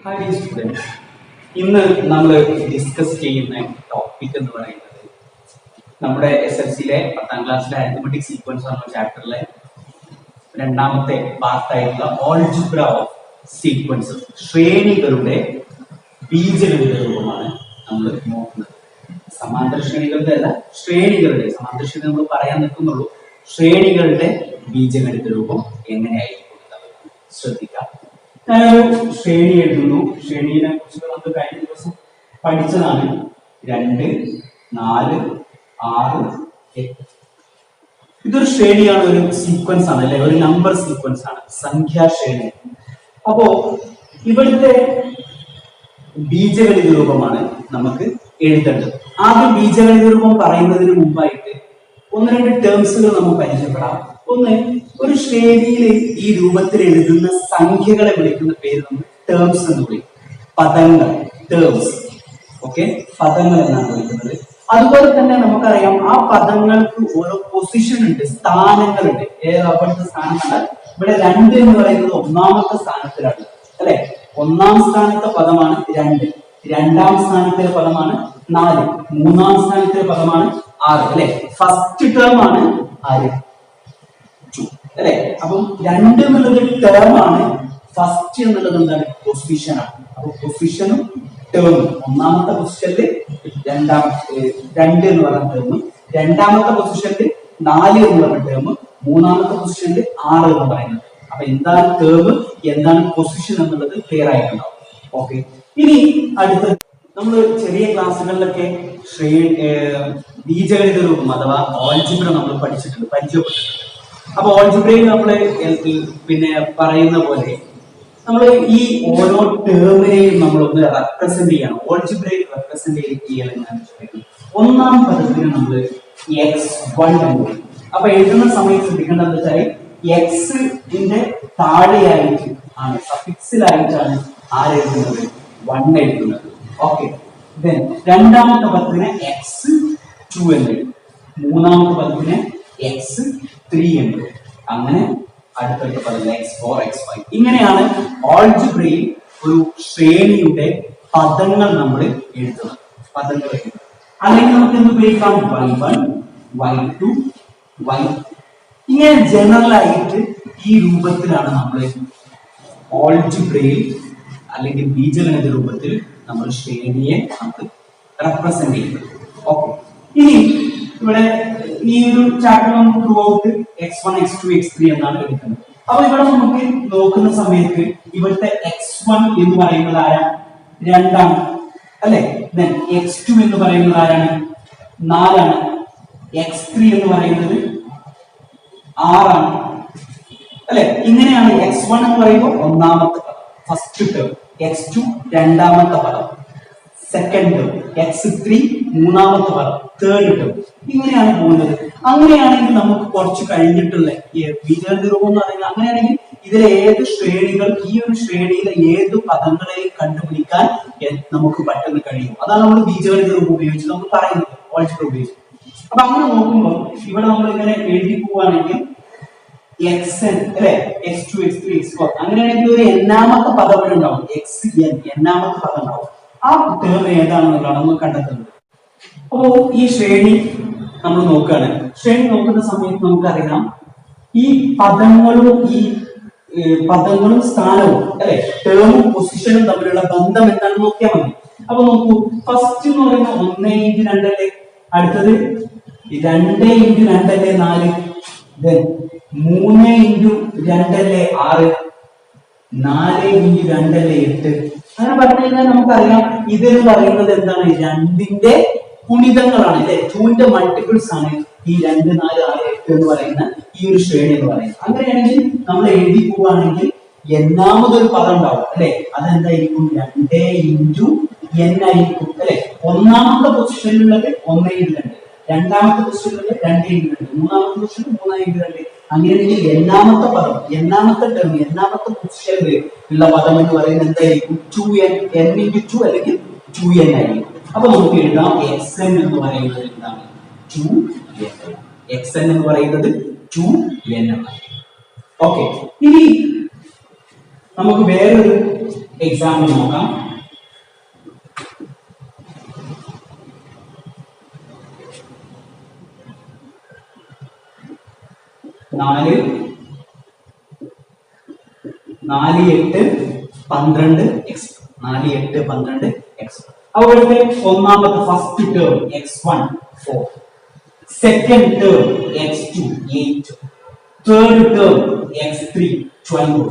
Hi dear students, ഇന്ന് നമ്മൾ discuss ചെയ്യുന്ന ടോപ്പിക് എന്ന് പറയുന്നത് നമ്മുടെ SLCയിലെ 10ാം ക്ലാസ്സിലെ അരിത്മെറ്റിക് സീക്വൻസ് എന്ന ചാപ്റ്ററിലെ രണ്ടാമത്തെ പാർട്ടായിട്ടുള്ള ഓൾജിബ്ര ഓഫ് സീക്വൻസ്, ശ്രേണികളുടെ ബീജഗണിത രൂപമാണ് നമ്മൾ നോക്കുന്നത്. സമാന്തര ശ്രേണികളുടെ അല്ല, ശ്രേണികളുടെ. സമാന്തര ശ്രേണി നമ്മൾ പറയാൻ നിൽക്കുന്നുള്ളൂ. ശ്രേണികളുടെ ബീജഗണിത രൂപം എങ്ങനെയായിരിക്കും ശ്രദ്ധിക്കാം. ഞാനൊരു ശ്രേണി എഴുതുന്നു. ശ്രേണിയെ കുറിച്ച് നമുക്ക് കഴിഞ്ഞ ദിവസം പഠിച്ചതാണ്. 2, 4, 6, 8. ഇതൊരു ശ്രേണിയാണ്, ഒരു സീക്വൻസ് ആണ് അല്ലെ, ഒരു നമ്പർ സീക്വൻസ് ആണ്, സംഖ്യാശ്രേണി. അപ്പോ ഇവിടുത്തെ ബീജഗണിത രൂപമാണ് നമുക്ക് എഴുതേണ്ടത്. ആദ്യം ബീജഗണിത രൂപം പറയുന്നതിന് മുമ്പായിട്ട് ഒന്ന് രണ്ട് ടേംസുകൾ നമുക്ക് പരിചയപ്പെടാം. ഒന്ന്, ഒരു ശ്രേണിയിൽ ഈ രൂപത്തിൽ എഴുതുന്ന സംഖ്യകളെ വിളിക്കുന്ന പേര് നമ്മൾ ടേംസ് എന്ന് വിളിക്കും. പദങ്ങൾ, ടേംസ്. ഓക്കെ, പദങ്ങൾ എന്നാണ് വിളിക്കുന്നത്. അതുപോലെ തന്നെ നമുക്കറിയാം, ആ പദങ്ങൾക്ക് ഓരോ പൊസിഷൻ ഉണ്ട്, സ്ഥാനങ്ങളുണ്ട്. അവിടുത്തെ സ്ഥാനം കണ്ടാൽ ഇവിടെ 2 എന്ന് പറയുന്നത് ഒന്നാമത്തെ സ്ഥാനത്തിലാണ് അല്ലെ. ഒന്നാം സ്ഥാനത്തെ പദമാണ് 2, രണ്ടാം സ്ഥാനത്തിലെ പദമാണ് 4, മൂന്നാം സ്ഥാനത്തിലെ പദമാണ് 6 അല്ലെ. ഫസ്റ്റ് ടേം ആണ് ആര്? അല്ലെ. അപ്പം 2 എന്നുള്ളത് ടേം ആണ്, ഫസ്റ്റ് എന്നുള്ളത് എന്താണ്? പൊസിഷൻ ആണ്. അപ്പൊ പൊസിഷനും ടേമും, ഒന്നാമത്തെ പൊസിഷനിൽ 2 എന്ന് പറയുന്ന ടേമും, രണ്ടാമത്തെ പൊസിഷനിൽ 4 എന്ന് പറയുന്ന ടേമും, മൂന്നാമത്തെ പൊസിഷനിൽ 6 എന്ന് പറയുന്നത്. അപ്പൊ എന്താണ് ടേം, എന്താണ് പൊസിഷൻ എന്നുള്ളത് ക്ലിയർ ആയിട്ടുണ്ടാവും. ഓക്കെ, ഇനി അടുത്ത നമ്മൾ ചെറിയ ക്ലാസ്സുകളിലൊക്കെ ബീജഗണിത രൂപം അഥവാ ഓൾജിബ്ര നമ്മൾ പഠിച്ചിട്ടുണ്ട്, പരിചയപ്പെട്ടിട്ടുണ്ട്. അപ്പൊ ഓൾജിബ്രയിൽ നമ്മൾ പിന്നെ പറയുന്ന പോലെ നമ്മൾ ഈ ഓരോ ടേമിനെയും നമ്മളൊന്ന് റെപ്രസെന്റ് ചെയ്യണം. ഓൾജിബ്രയിൽ റെപ്രസെന്റ് ചെയ്യണമെന്നാണ് ചോദിക്കുന്നത്. ഒന്നാം പദത്തിന് നമ്മൾ x1 എന്ന് പറയും. അപ്പൊ എഴുതുന്ന സമയത്ത് ശ്രദ്ധിക്കേണ്ടത് എന്താ വെച്ചാൽ x-ന്റെ താഴെയായിട്ട് ആണ്, സഫിക്സിലായിട്ടാണ് ആരെഴുതുന്നത്? 1 എഴുതുന്നത്. ഓക്കെ, രണ്ടാമത്തെ പദത്തിന് x2 എന്ന് എഴുതും, മൂന്നാമത്തെ പദത്തിന് x3 എന്ന് എഴുതും. അങ്ങനെ അടുത്തടുത്ത പദങ്ങൾ x4, x5. ഇങ്ങനെയാണ് ഓൾജിബ്രയിൽ ഒരു ശ്രേണിയുടെ പദങ്ങൾ നമ്മൾ എഴുതുന്നത്, പദങ്ങൾ എഴുതുന്നത്. അല്ലെങ്കിൽ നമുക്ക് എന്ത് ഉപയോഗിക്കാം? y1, y2, y3. ഇങ്ങനെ ജനറൽ ആയിട്ട് ഈ രൂപത്തിലാണ് നമ്മൾ ഓൾജിബ്രയിൽ അല്ലെങ്കിൽ ബീജഗണിത രൂപത്തിൽ നമ്മൾ ശ്രേണിയെ നമുക്ക് റെപ്രസെന്റ് ചെയ്യുന്നത്. ഓക്കെ, ഇനി ഇവിടെ ഈ ഒരു ചാപ്റ്റർ നമുക്ക് through out x1, x2, x3 എന്നാണ് എടുക്കുന്നത്. അപ്പൊ ഇവിടെ നമുക്ക് നോക്കുന്ന സമയത്ത് ഇവിടുത്തെ x1 എന്ന് പറയുന്നത് ആരാ? 2 അല്ലെ. x2 എന്ന് പറയുന്നത് ആരാണ്? 4. x3 എന്ന് പറയുന്നത് 6 അല്ലെ. ഇങ്ങനെയാണ് x1 എന്ന് പറയുമ്പോൾ ഒന്നാമത്തെ പദം, ഫസ്റ്റ് ടേം, x2 രണ്ടാമത്തെ പദം, സെക്കൻഡ് ടേം, x3 മൂന്നാമത്തെ പദം, തേർഡ് ടേം. ഇങ്ങനെയാണ് പോകുന്നത്. അങ്ങനെയാണെങ്കിൽ നമുക്ക് കുറച്ച് കഴിഞ്ഞിട്ടുള്ള ബീജഗണിത രൂപം എന്ന് പറയുന്നത്, അങ്ങനെയാണെങ്കിൽ ഇതിലെ ഏത് ശ്രേണികൾ, ഈ ഒരു ശ്രേണിയിലെ ഏത് പദങ്ങളെയും കണ്ടുപിടിക്കാൻ നമുക്ക് പെട്ടെന്ന് കഴിയും. അതാണ് നമ്മൾ ബീജഗണിത രൂപം ഉപയോഗിച്ച് നമ്മൾ പറയുന്നത്, ഓൾജിബ്ര ഉപയോഗിച്ച്. അപ്പൊ അങ്ങനെ നോക്കുമ്പോൾ ഇവിടെ നമ്മൾ ഇങ്ങനെ എഴുതി പോവുകയാണെങ്കിൽ xn അല്ലെ, x2, x3, x4. അങ്ങനെയാണെങ്കിൽ ഒരു എന്നാമത്തെ പദം ഇവിടെ ഉണ്ടാവും, xn, എന്നാമത്തെ പദം ഉണ്ടാവും. ആ ടേം ഏതാണെന്നുള്ളതാണ് നമ്മൾ കണ്ടെത്തുന്നത്. അപ്പോ ഈ ശ്രേണി നമ്മൾ നോക്കുകയാണ്. ശ്രേണി നോക്കുന്ന സമയത്ത് നമുക്കറിയാം ഈ പദങ്ങളും സ്ഥാനവും അല്ലെ, ടേമും പൊസിഷനും തമ്മിലുള്ള ബന്ധം എന്താണെന്ന് നോക്കിയാൽ മതി. അപ്പൊ നോക്കൂ, ഫസ്റ്റ് എന്ന് പറയുന്നത് 1x2 അല്ലേ, അടുത്തത് 2x2 അല്ലേ 4, 3x2 അല്ലേ 6, 4x2 അല്ലേ 8. അങ്ങനെ പറഞ്ഞു കഴിഞ്ഞാൽ നമുക്കറിയാം ഇതെന്ന് പറയുന്നത് എന്താണ്? 2ന്റെ ഗുണിതങ്ങളാണ് അല്ലെ, 2ന്റെ മൾട്ടിപ്പിൾസ് ആണ് ഈ 2, 4, 6, 8 എന്ന് പറയുന്ന ഈ ഒരു ശ്രേണി എന്ന് പറയുന്നത്. അങ്ങനെയാണെങ്കിൽ നമ്മൾ എഴുതി പോവുകയാണെങ്കിൽ എന്നാമതൊരു പദം ഉണ്ടാവും അല്ലെ, അതെന്തായിരിക്കും? 2x n ആയിരിക്കും അല്ലെ. ഒന്നാമത്തെ പൊസിഷനിലുള്ളത് 1x2, രണ്ടാമത്തെ പൊസിഷനിലുള്ളത് 2x2, മൂന്നാമത്തെ പൊസിഷൻ 3x2. അങ്ങനെയാണെങ്കിൽ എന്നാമത്തെ പദം, എന്നാമത്തെ ടേം, എന്നാമത്തെ പൊസിഷനിൽ ഉള്ള പദം എന്ന് പറയുന്നത് എന്തായിരിക്കും? 2n, n×2 അല്ലെങ്കിൽ 2n ആയിരിക്കും. അപ്പൊ നമുക്ക് എഴുതാം xn എന്ന് പറയുന്നത് എന്താണ്? 2n. xn എന്ന് പറയുന്നത് 2n ആണ്. ഓക്കെ, ഇനി നമുക്ക് വേറൊരു എക്സാമ്പിൾ നോക്കാം. നാല് 8 12 എക്സ് 4 8 12 എക്സ്. അവിടുത്തെ ഒന്നാമത്തെ first term x1 4, second term x2 8, third term x3 12.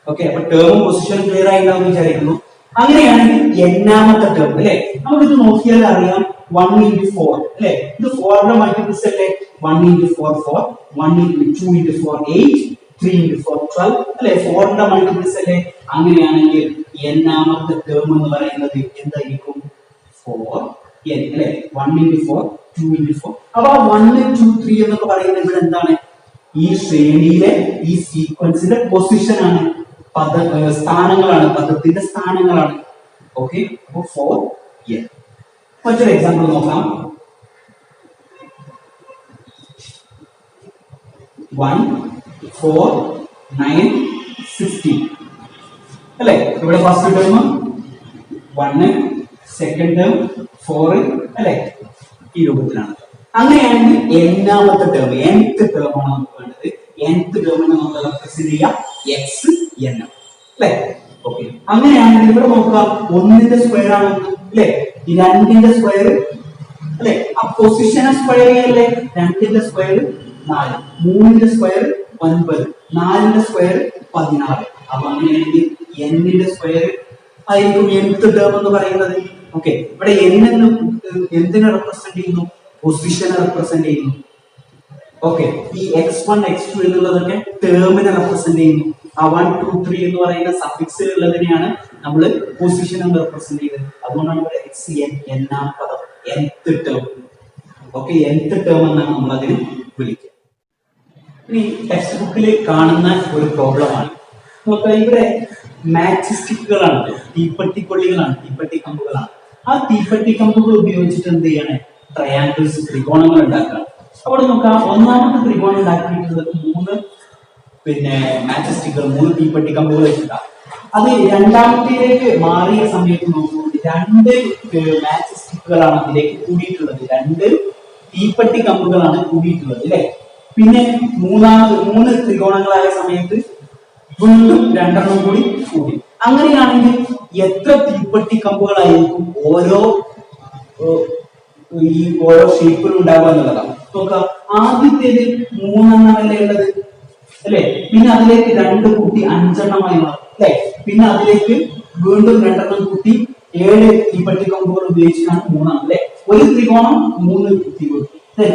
Okay, അപ്പൊ ടേമും പൊസിഷനും ക്ലിയർ ആയിട്ടാവും വിചാരിക്കുന്നു. അങ്ങനെയാണെങ്കിൽ എന്നാമത്തെ ടേം അല്ലെ, നമുക്കിത് നോക്കിയാൽ അറിയാം 1 into 4 അല്ലെ, ഇത് 4 ന്റെ മൾട്ടിപ്പിൾസ് അല്ലേ. 1 into 4 4, 1 into 2 into 4 8, 3 into 4 12 അല്ലെ, 4 ന്റെ മൾട്ടിപ്പിൾസ് അല്ലേ. അങ്ങനെയാണെങ്കിൽ എന്നാമത്തെ ടേം എന്ന് പറയുന്നത് എന്തായിരിക്കും? 4n അല്ലെ. 1 into 4 2 into 4. അപ്പൊ 1 2 3 എന്നൊക്കെ പറയുന്നത് ഇവിടെ എന്താണ്? ഈ ശ്രേണിയിലെ ഈ സീക്വൻസിന്റെ പൊസിഷൻ ആണ്, സ്ഥാനങ്ങളാണ്, പദത്തിന്റെ സ്ഥാനങ്ങളാണ്. ഓക്കെ, അപ്പൊ 4n. മറ്റൊരു എക്സാമ്പിൾ നോക്കാം. 1 4 9 16 അല്ലെ. ഇവിടെ ഫസ്റ്റ് ടേം 1, സെക്കൻഡ് ടേം 4 അല്ലെ, ഈ രൂപത്തിലാണ്. അങ്ങനെയാണെങ്കിൽ എന്നാമത്തെ ടേം nth ടേം ആണ് നമുക്ക് വേണ്ടത്. nth ടേമിനെ നമുക്ക് റെപ്രസെന്റ് ചെയ്യാം xn അല്ലെ. ഓക്കെ, അങ്ങനെയാണെങ്കിൽ ഇവിടെ നോക്കുക, 1ന്റെ സ്ക്വയർ ആണ് 1 അല്ലെ, 2ന്റെ സ്ക്വയർ അല്ലെ, ആ പൊസിഷനെ സ്ക്വയർ ചെയ്യല്ലേ. 2ന്റെ സ്ക്വയർ 4, 3ന്റെ സ്ക്വയർ 9, 4ന്റെ സ്ക്വയർ 16. അപ്പൊ അങ്ങനെയാണെങ്കിൽ n-ന്റെ സ്ക്വയർ ആയിരിക്കും nth ടേം എന്ന് പറയുന്നത്. ഓക്കെ, ഇവിടെ എന്തിനെ റെപ്രസെന്റ് ചെയ്യുന്നു? പൊസിഷനെ റെപ്രസെന്റ് ചെയ്യുന്നു. ഓക്കെ, ഈ x1 x2 എന്നുള്ളതൊക്കെ ടേമിനെ റെപ്രസെന്റ് ചെയ്യുന്നു. ആ 1 2 3 എന്ന് പറയുന്ന സഫിക്സിൽ ഉള്ളതിനെയാണ് നമ്മൾ പൊസിഷൻ എന്ന് റെപ്രസെന്റ് ചെയ്തത്. അതുകൊണ്ടാണ് ഇവിടെ xn എന്നാം പദം nth term. Okay, nth term എന്നാണ് നമ്മൾ അതിനെ വിളിക്കുക. ഇനി ടെക്സ്റ്റ് ബുക്കിൽ കാണുന്ന ഒരു പ്രോബ്ലമാണ്. നമുക്ക് ഇവിടെ മാച്ച് സ്റ്റിക്കുകളാണ്, തീപ്പെട്ടിക്കൊള്ളികളാണ്, തീപ്പെട്ടി കമ്പുകളാണ്. ആ തീപ്പെട്ടി കമ്പുകൾ ഉപയോഗിച്ചിട്ട് എന്ത് ചെയ്യാണ്? ട്രയാങ്കിൾസ്, ത്രികോണങ്ങൾ ഉണ്ടാക്കുക. അവിടെ നോക്കാം, ഒന്നാമത്തെ ത്രികോണം ഉണ്ടാക്കിയിട്ടുള്ളത് 3 മാച്ച് സ്റ്റിക്കുകൾ, 3 തീപ്പെട്ടി കമ്പുകൾ വെച്ചിട്ടാണ്. അത് രണ്ടാമത്തേക്ക് മാറിയ സമയത്ത് നോക്കുമ്പോൾ 2 മാച്ച് സ്റ്റിക്കുകളാണ് അതിലേക്ക് കൂടിയിട്ടുള്ളത്, 2 തീപ്പെട്ടി കമ്പുകളാണ് കൂടിയിട്ടുള്ളത് അല്ലെ. പിന്നെ 3 ത്രികോണങ്ങളായ സമയത്ത് വീണ്ടും 2 കൂടി കൂടി. അങ്ങനെയാണെങ്കിൽ എത്ര തീപ്പെട്ടി കമ്പുകളായിരിക്കും ഓരോ ഷേപ്പിലും ഉണ്ടാവുക എന്നുള്ളതാണ്. നോക്കാം, ആദ്യത്തേത് 3 അല്ലേ ഉള്ളത് അല്ലെ, പിന്നെ അതിലേക്ക് 2 കൂട്ടി 5 മാറി മാറും അല്ലെ, പിന്നെ അതിലേക്ക് വീണ്ടും 2 കൂട്ടി 7 തീപ്പെട്ടി കമ്പുകൾ ഉപയോഗിച്ചാണ് 3 അല്ലെ. ഒരു ത്രികോണം 3 തീപ്പെട്ടി.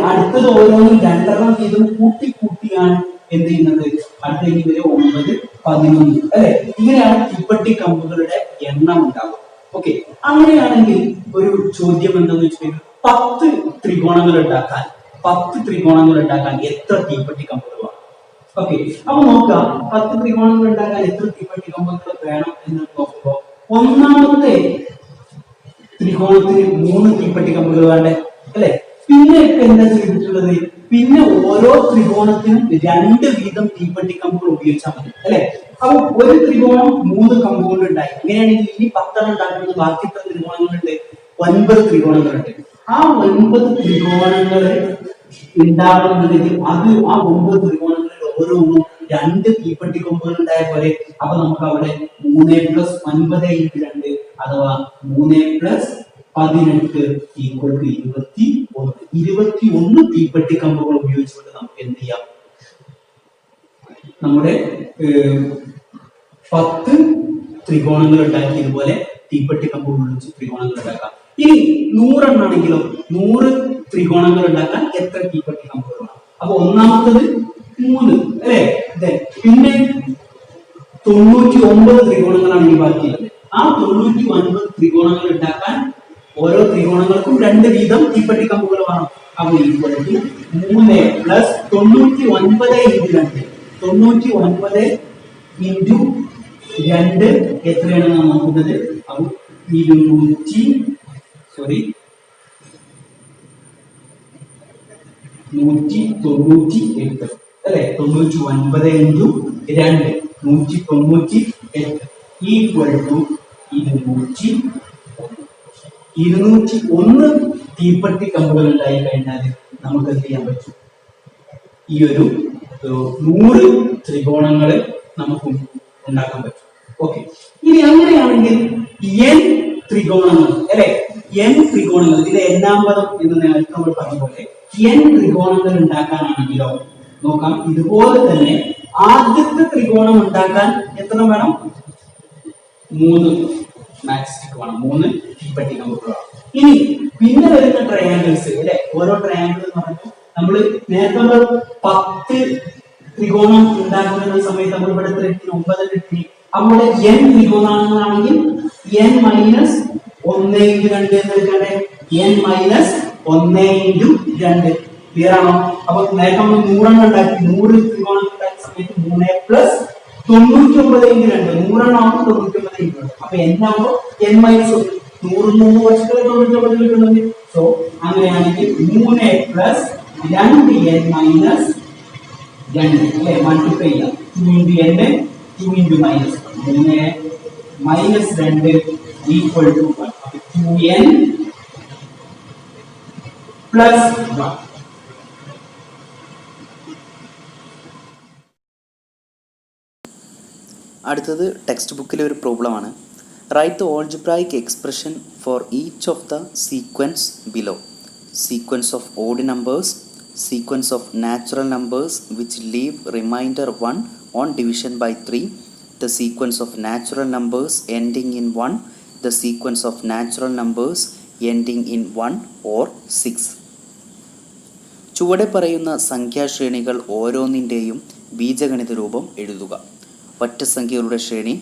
അടുത്തത് ഓരോന്നും 2 വീതം കൂട്ടി കൂട്ടിയാണ് എന്ത് ചെയ്യുന്നത്? അടുത്തേക്ക് 9 11 അല്ലെ. ഇങ്ങനെയാണ് തീപ്പെട്ടി കമ്പുകളുടെ എണ്ണം ഉണ്ടാവുക. ഓക്കെ, അങ്ങനെയാണെങ്കിൽ ഒരു ചോദ്യം എന്താണെന്ന് വെച്ചാൽ 10 ത്രികോണങ്ങൾ ഉണ്ടാക്കാൻ എത്ര തീപ്പെട്ടി കമ്പുകൾ വേണം? ഓക്കെ, അപ്പൊ നോക്കാം, 10 ത്രികോണങ്ങൾ ഉണ്ടാക്കാൻ എത്ര തീപ്പെട്ടി കമ്പുകൾ വേണം എന്ന് നോക്കുമ്പോൾ ഒന്നാമത്തെ ത്രികോണത്തിന് 3 തീപ്പെട്ടി കമ്പുകൾ വേണ്ടേ അല്ലെ. പിന്നെ എന്താ ചെയ്തിട്ടുള്ളത്? പിന്നെ ഓരോ ത്രികോണത്തിനും 2 വീതം തീപ്പെട്ടി കമ്പുകൾ ഉപയോഗിച്ചാൽ മതി അല്ലെ. അപ്പൊ ഒരു ത്രികോണം 3 കമ്പ് കൊണ്ട് ഉണ്ടായി. അങ്ങനെയാണെങ്കിൽ ഇനി 10 ഉണ്ടാക്കുന്നത് ബാക്കി എത്ര ത്രികോണങ്ങളുണ്ട്? 9 ത്രികോണങ്ങളുണ്ട്. ആ 9 ത്രികോണങ്ങൾ ഉണ്ടാകുന്നതിന് അത് ആ 9 ത്രികോണങ്ങളിൽ ഓരോന്നും 2 തീപ്പെട്ടി കൊമ്പുകൾ ഉണ്ടായ പോലെ. അപ്പൊ നമുക്ക് അവിടെ 3 + 9 × 2 അഥവാ 3 + 18 = 21 തീപ്പെട്ടി കമ്പുകൾ ഉപയോഗിച്ചുകൊണ്ട് നമുക്ക് എന്ത് ചെയ്യാം? നമ്മുടെ 10 ത്രികോണങ്ങൾ ഉണ്ടാക്കി ഇതുപോലെ തീപ്പെട്ടി കമ്പുകൾ ഉപയോഗിച്ച് ത്രികോണങ്ങൾ ഉണ്ടാക്കാം. ഇനി 100 എണ്ണാണെങ്കിലോ 100 ത്രികോണങ്ങൾ ഉണ്ടാക്കാൻ എത്ര തീപ്പെട്ടി കമ്പുകൾ വേണം? അപ്പൊ ഒന്നാമത്തത് 3 അല്ലെ. പിന്നെ 99 ത്രികോണങ്ങളാണ് ഈ ബാക്കിയുള്ളത്. ആ 99 ത്രികോണങ്ങൾ ഉണ്ടാക്കാൻ ഓരോ ത്രികോണങ്ങൾക്കും 2 വീതം തീപ്പെട്ടി കമ്പുകൾ വേണം. അപ്പൊ 3 + 99 × 2 99 × 2 എത്രയാണ് നാം നോക്കുന്നത്? അപ്പൊ 198 അല്ലെ. 99 × 2 198. ഈക്വൽ ടു 201 തീപ്പെട്ടി കമ്പുകൾ ഉണ്ടായി കഴിഞ്ഞാൽ നമുക്ക് എന്ത് ചെയ്യാൻ പറ്റും? ഈ ഒരു 100 ത്രികോണങ്ങൾ നമുക്ക് ഉണ്ടാക്കാൻ പറ്റും. ഓക്കെ, ഇനി അങ്ങനെയാണെങ്കിൽ n ത്രികോണങ്ങൾ അല്ലെ, n ത്രികോണങ്ങൾ, ഇതിലെ എന്നാം പദം എന്ന് നേരത്തെ നമ്മൾ പറഞ്ഞ പോലെ n ത്രികോണങ്ങൾ ഉണ്ടാക്കാനാണെങ്കിലോ നോക്കാം. ഇതുപോലെ തന്നെ ആദ്യത്തെ ത്രികോണം ഉണ്ടാക്കാൻ എത്ര വേണം? 3 മാക്സ്റ്റിക് വേണം, 3 തീപ്പെട്ടി കമ്പുകൾ. ഇനി പിന്നെ വരുന്ന ട്രയാങ്കിൾസ് അല്ലെ, ഓരോ ട്രയാങ്കിൾ എന്ന് പറഞ്ഞാൽ നമ്മൾ നേരത്തെ 10 ത്രികോണം ഉണ്ടാക്കുന്ന സമയത്ത് നമ്മൾ ഇവിടെ 9 കിട്ടി. നമ്മുടെ n ത്രികോണങ്ങളാണെങ്കിൽ n മൈനസ് 1 ഇൻറ്റു 2 എന്ന് എടുക്കണ്ടേ? n മൈനസ് 1 ഇൻറ്റു 2 ക്ലിയർ ആണോ? അപ്പൊ നേരത്തെ നമ്മൾ 100 ഉണ്ടാക്കി, 100 ത്രികോണം ഉണ്ടാക്കിയ സമയത്ത് 3 പ്ലസ് 99 ഇൻറ്റു 2 100 ആവുമ്പോൾ 99 ഇൻറ്റു 2. അപ്പൊ എന്താകുമ്പോ n മൈനസ് 100 വർഷത്തിൽ 99 കിട്ടുന്നത്. സോ അങ്ങനെയാണെങ്കിൽ 3 പ്ലസ് 2n മൈനസ് 2 അല്ലെ, മൾട്ടിപ്ലൈ ചെയ്യാം. 2 into n 2 into minus 3 minus 2 equal to 1. അപ്പൊ 2n പ്ലസ് 1. അടുത്തത് ടെക്സ്റ്റ് ബുക്കിലെ ഒരു പ്രോബ്ലമാണ്. Write the algebraic expression for each of the sequence below. Sequence of odd numbers, sequence of natural numbers which leave remainder 1 on division by 3, the sequence of natural numbers ending in 1, the sequence of natural numbers ending in 1 or 6. ചുവടെ പറയുന്ന സംഖ്യാശ്രേണികൾ ഓരോന്നിൻ്റെയും ബീജഗണിത രൂപം എഴുതുക. ഒറ്റ സംഖ്യകളുടെ ശ്രേണി,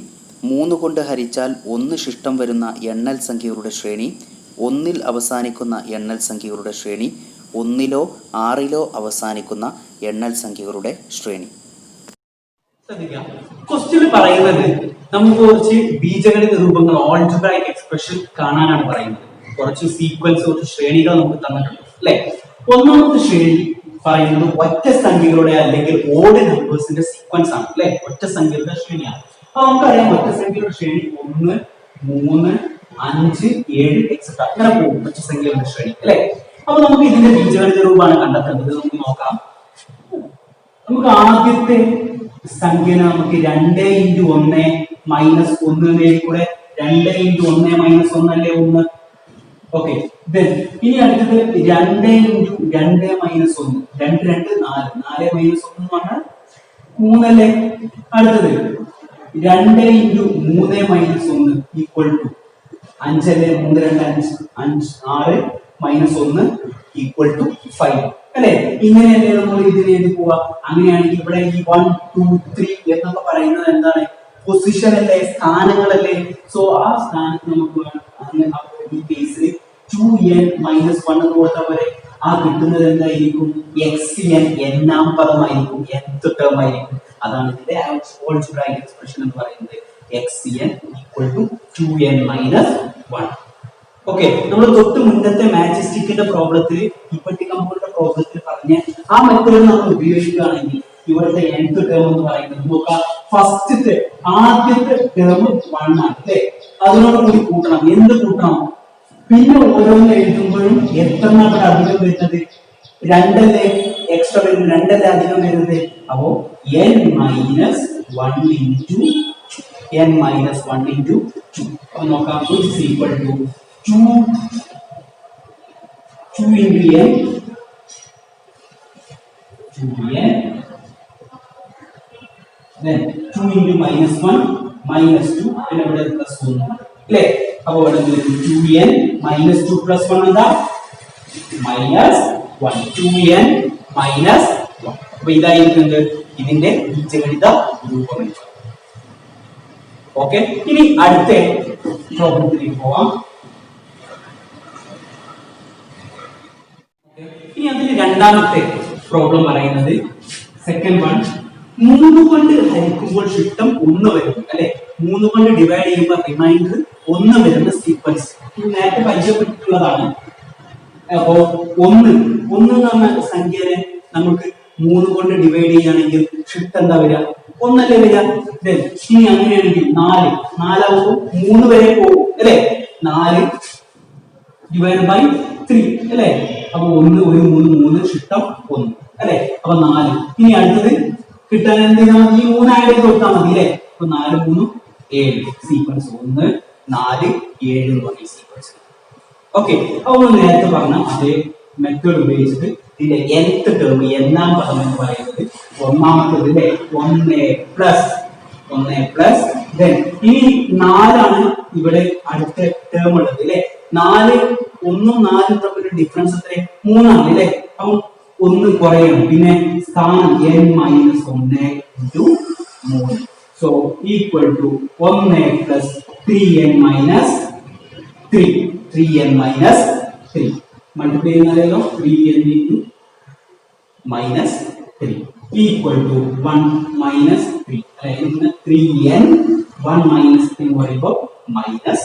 3 കൊണ്ട് ഹരിച്ചാൽ 1 ശിഷ്ടം വരുന്ന എണ്ണൽ സംഖ്യകളുടെ ശ്രേണി, 1-ൽ അവസാനിക്കുന്ന എണ്ണൽ സംഖ്യകളുടെ ശ്രേണി, 1-ലോ 6-ലോ അവസാനിക്കുന്ന എണ്ണൽ സംഖ്യകളുടെ ശ്രേണി. ശ്രദ്ധിക്കാം, ക്വസ്റ്റ്യൻ പറയുന്നത് നമുക്ക് കുറച്ച് ബീജഗണിത രൂപങ്ങൾ, ഓൾജിബ്രായിക് എക്സ്പ്രഷൻ കാണാനാണ് പറയുന്നത്. കുറച്ച് സീക്വൻസ്, കുറച്ച് ശ്രേണികൾ നമുക്ക് തന്നിട്ടുണ്ട് അല്ലെ. ഒന്നാമത്തെ ശ്രേണി പറയുന്നത് ഒറ്റ സംഖ്യകളുടെ അല്ലെങ്കിൽ ഓഡ് നമ്പേഴ്സിന്റെ സീക്വൻസ് ആണ് അല്ലെ, ഒറ്റ സംഖ്യകളുടെ ശ്രേണിയാണ്. അപ്പൊ നമുക്കറിയാം ഒറ്റ സംഖ്യയുടെ ശ്രേണി 1, 3, 5, 7 എക്സെട്ര അങ്ങനെ പോകും ഒറ്റ സംഖ്യകളുടെ ശ്രേണി അല്ലെ. അപ്പൊ നമുക്ക് ഇതിന്റെ ബീജഗണിത രൂപമാണ് കണ്ടെത്തേണ്ടത്. നമുക്ക് നോക്കാം. നമുക്ക് ആദ്യത്തെ സംഖ്യ നമുക്ക് 2 ഇൻറ്റു 1 മൈനസ് 1 കൂടെ 2 ഇൻറ്റു 1 മൈനസ് 1 അല്ലേ 1. ഓക്കെ, ഇനി അടുത്തത് 2 ഇൻറ്റു 2 മൈനസ് 1, 2 2 4, 4 മൈനസ് 1 എന്ന് പറഞ്ഞാൽ 3 അല്ലേ. അടുത്തത് 2 ഇൻറ്റു 3 മൈനസ് 1 ഈക്വൽ ടു 5 അല്ലേ. 3 2 5 6 മൈനസ് 1 ഈക്വൽ ടു 5 അല്ലെ. ഇങ്ങനെയല്ലേ നമ്മൾ ഇതിനെ എഴുതി പോവാ. അങ്ങനെയാണെങ്കിൽ ഇവിടെ ഈ 1 2 3 എന്നൊക്കെ പറയുന്നത് എന്താണ്? പൊസിഷൻ അല്ലേ, സ്ഥാനങ്ങളല്ലേ. സോ ആ സ്ഥാനത്ത് നമുക്ക് ഈ കേസിൽ 2n മൈനസ് 1 എന്ന് കൊടുത്താൽ പോലെ ആ കിട്ടുന്നത് എന്തായിരിക്കും? xn എന്നാം പദമായിരിക്കും, nth ടേം ആയിരിക്കും. അതാണ് ഇതിന്റെ ഓൾജിബ്രായിക് എക്സ്പ്രഷൻ എന്ന് പറയുന്നത്. xn equal to 2n minus 1. Okay, നമ്മൾ തൊട്ട് മുന്നത്തെ മാജിസ്റ്റിക്കിന്റെ പ്രോബ്ലത്തിൽ, തീപ്പെട്ടി കമ്പുകളുടെ പ്രോബ്ലത്തിൽ പറഞ്ഞ ആ മെത്തേഡ് നമ്മൾ ഉപയോഗിക്കുകയാണെങ്കിൽ ഇവിടുത്തെ nth ടേം എന്ന് പറയുന്നത് നോക്കാം. ഫസ്റ്റത്തെ ആദ്യത്തെ ടേം 1 ആണ് അല്ലെ. അതിനോട് കൂടി കൂട്ടണം. എന്ത് കൂട്ടണം? പിന്നെ ഓരോന്ന് എഴുതുമ്പോഴും എത്ര അവിടെ അധികം വരുന്നത്? 2 അല്ലേ എക്സ്ട്രാ വരുന്നത്, 2 അല്ലേ അധികം വരുന്നത്. അപ്പോ n മൈനസ് 1 ഇൻറ്റു 2. അപ്പൊ നോക്കാം, which is equal to 2 into n, 2 then 2 into minus 1 minus 2 പിന്നെ ഇവിടെ പ്ലസ് 1 അല്ലേ. അപ്പോൾ ഇവിടെ 2n minus 2 plus 1 എന്താ? minus 1. 2n minus 1. അപ്പൊ ഇതായിരിക്കുന്നത് ഇതിന്റെ ബീജഗണിത രൂപം. ഓക്കെ, ഇനി അടുത്ത പ്രോബ്ലത്തിലേക്ക് പോവാം. ഇനി അതിൽ രണ്ടാമത്തെ പ്രോബ്ലം പറയുന്നത് സെക്കൻഡ് വൺ, 3 കൊണ്ട് ഹരിക്കുമ്പോൾ ശിഷ്ടം 1 വരും അല്ലെ. 3 കൊണ്ട് ഡിവൈഡ് ചെയ്യുമ്പോൾ റിമൈൻഡർ 1 വരുന്ന സീക്വൻസ് നേരത്തെ പരിചയപ്പെട്ടിട്ടുള്ളതാണ്. അപ്പോ 1 എന്ന് പറഞ്ഞ സംഖ്യനെ നമുക്ക് 3 കൊണ്ട് ഡിവൈഡ് ചെയ്യുകയാണെങ്കിൽ ഷിഫ്റ്റ് എന്താ വരിക? ഒന്നല്ലേ വരിക. ഇനി അങ്ങനെയാണെങ്കിൽ 4 3 വരെ പോകും അല്ലെ. 4 ഡിവൈഡ് ബൈ 3 അല്ലെ. അപ്പൊ 1 1 3 3 ശിഷ്ടം 1 അല്ലെ. അപ്പൊ 4. ഇനി അടുത്തത് കിട്ടാൻ എന്ത് ചെയ്താൽ മതി? ഈ 3 ആയിട്ട് കൊടുത്താൽ മതി അല്ലെ. അപ്പൊ 4 3 7 സീക്വൻസ് 1 4 7 എന്ന് പറഞ്ഞ സീക്വൻസ്. ഓക്കെ, അപ്പൊ നമ്മൾ നേരത്തെ പറഞ്ഞ അതേ മെത്തേഡ് ഉപയോഗിച്ചിട്ട് ഇതിന്റെ nth ടേം എന്നാം പദം എന്ന് പറയുന്നത് ഒന്നാമത്തേത് അല്ലെ. 1 പ്ലസ് ഇനി 4 ഇവിടെ അടുത്ത ടേം ഉള്ളത് അല്ലെ. 4 1 4 തമ്മിൽ ഡിഫറൻസ് എത്ര? 3 അല്ലെ. അപ്പം 1 കുറയണം. പിന്നെ സ്ഥാനം n - 1 into 3. So equal to 1 plus 3n minus 3. 3n minus 3. Multiply ചെയ്യുന്നതല്ലോ 3n into minus 3 equal to 1 minus 3. അതായത് 3n 1 minus 3 എന്ന് പറയുമ്പോൾ minus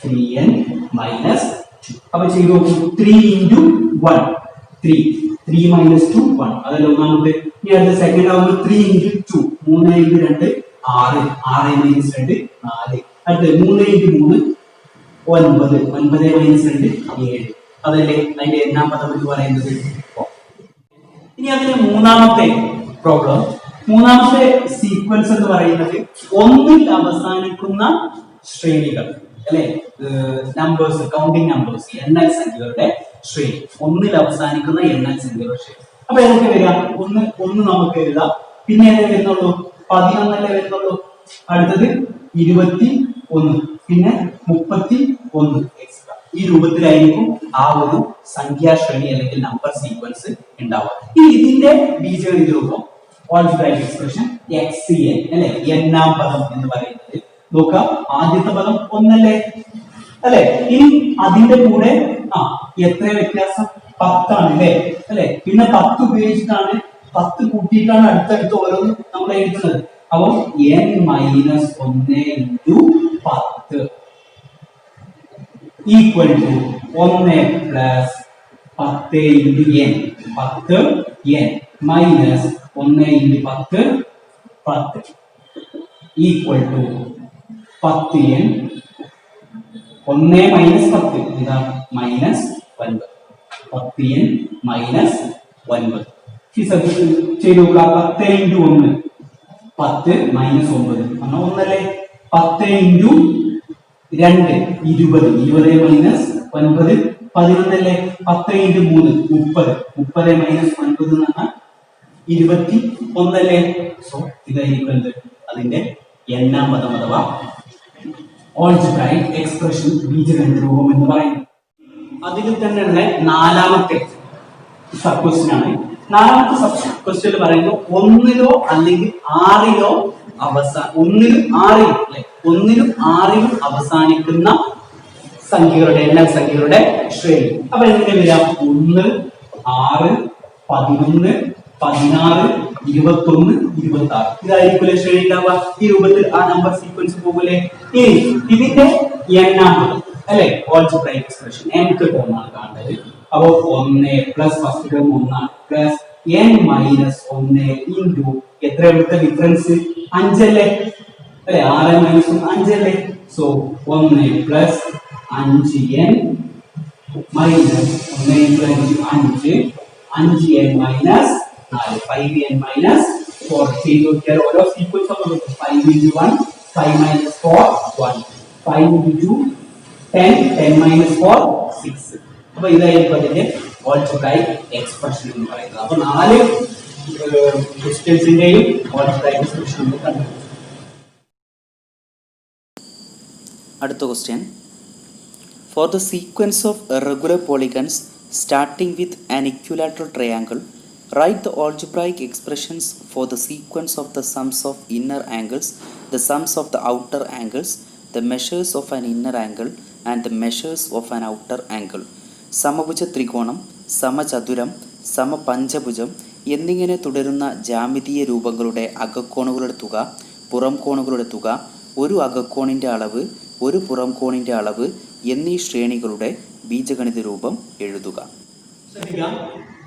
3n minus 2. അപ്പൊ ചെയ്തു നോക്കൂ. 3 into 1 3 minus 2 1. അതല്ല ഒന്നാമത്തെ. ഇനി അടുത്ത സെക്കൻഡ് ആവുമ്പോൾ 3 into 2 3 into 2 6 6 minus 2 4. അടുത്ത 3 into 3 9 9 minus 2 7. അതല്ലേ അതിന്റെ എന്നാം പദം എന്ന് പറയുന്നത്. ഇനി അതിലെ മൂന്നാമത്തെ പ്രോബ്ലം, മൂന്നാമത്തെ സീക്വൻസ് എന്ന് പറയുന്നത് 1 അവസാനിക്കുന്ന ശ്രേണികൾ അല്ലെ. നമ്പേഴ്സ്, കൗണ്ടിങ് നമ്പേഴ്സ്, എണ്ണൽ സംഖ്യകളുടെ ശ്രേണി. 1 അവസാനിക്കുന്ന എണ്ണൽ സംഖ്യകളുടെ ശ്രേണി. അപ്പൊ ഏതൊക്കെ വരിക? ഒന്ന് നമുക്ക് എഴുതാം. പിന്നെ ഏതൊക്കെ വരുന്നുള്ളൂ? 11 വരുന്നുള്ളൂ. അടുത്തത് 21, പിന്നെ 31 എക്സ്ട്രാ. ഈ രൂപത്തിലായിരിക്കും ആ ഒരു സംഖ്യാശ്രേണി അല്ലെങ്കിൽ നമ്പർ സീക്വൻസ് ഉണ്ടാവുക. ഇനി ഇതിന്റെ ബീജഗണിത രൂപം ഓൾജിബ്രൈക് എക്സ്പ്രഷൻ xn അല്ലെ. എന്നാം പദം എന്ന് പറയുന്നത് നോക്കാം. ആദ്യത്തെ പദം 1 അല്ലെ. ഇനി അതിന്റെ കൂടെ എത്ര വ്യത്യാസം? 10 ആണ് അല്ലെ. പിന്നെ 10 ഉപയോഗിച്ചിട്ടാണ് 10 കൂട്ടിയിട്ടാണ് അടുത്തടുത്ത് ഓരോന്ന് നമ്മൾ എഴുതുന്നത്. അപ്പൊ n - 1 into 10 equal to 1 plus 10 into n 10 n minus 1 into 10 10 equal to 10n 1 minus 10 എന്താ? minus 9. 10n minus 9. ചെയ്തു 10 into 1 10 minus 9 എന്നാ 1 അല്ലേ. 10 into 2 20 20 minus 9 11 അല്ലേ. 10 into 3 30 30 minus 9 എന്ന് പറഞ്ഞാൽ 21 അല്ലേ. സോ ഇതായിരിക്കും എന്ത്? അതിന്റെ എന്നാം പദം അഥവാ ഓൾജിബ്രൈക് എക്സ്പ്രഷൻ ബീജഗണിത രൂപം എന്ന് പറയുന്നത്. അതിൽ തന്നെയുള്ള നാലാമത്തെ സബ് ക്വസ്റ്റ്യൻ ആണ്. നാലാമത്തെ സബ് ക്വസ്റ്റ്യൻ പറയുന്നത് 1 അല്ലെങ്കിൽ 6 1 6 അവസാനിക്കുന്ന സംഖ്യകളുടെ എണ്ണൽ സംഖ്യകളുടെ ശ്രേണി. അപ്പൊ എങ്ങനെ വരാം? 1 6 11 16 21 26. ഇതായിരിക്കും ശ്രേണി ഉണ്ടാവുക. ഈ രൂപത്തിൽ ആ നമ്പർ സീക്വൻസ് പോകൂലേ. ഇനി ഇതിന്റെ എന്നാം പദം അല്ലെ. ഓൾജിബ്രൈക് എക്സ്പ്രഷൻ nth ടേം ആണ് കാണേണ്ടത്. അപ്പൊ 1 plus first term 1 plus n minus 1 into എത്ര ഇവിടുത്തെ ഡിഫറൻസ്? 5 അല്ലേ. 6 മൈനസ് 5 അല്ലേ. So 1 plus 5n minus 1 plus 5 5n minus 4 5n minus 4. ചെയ്ത് നോക്കിയാൽ ഓരോ സീക്വൻസ് ഒക്കെ കിട്ടും. 5 into 1 5 minus 4 1 5 into 2 10 10 minus 4 6. അപ്പൊ ഇതായിരിക്കും അതിന്റെ ഓൾജിബ്രൈക് എക്സ്പ്രഷൻ എന്ന് പറയുന്നത്. അപ്പൊ 4 ക്വസ്റ്റ്യൻസിന്റെയും ഓൾജിബ്രൈക് എക്സ്പ്രഷൻ നമ്മൾ കണ്ടു. അടുത്ത question. For the sequence of regular polygons starting with an equilateral triangle, write the algebraic expressions for the sequence of the sums of inner angles, the sums of the outer angles, the measures of an inner angle and the measures of an outer angle. സമഭുജ ത്രികോണം, സമചതുരം, സമപഞ്ചഭുജം എന്നിങ്ങനെ തുടരുന്ന ജാമിതീയ രൂപങ്ങളുടെ അകക്കോണുകളുടെ തുക, പുറം കോണുകളുടെ തുക, ഒരു അകക്കോണിൻ്റെ അളവ്, ഒരു പുറം കോണിൻ്റെ അളവ് എന്നീ ശ്രേണികളുടെ ബീജഗണിത രൂപം എഴുതുക.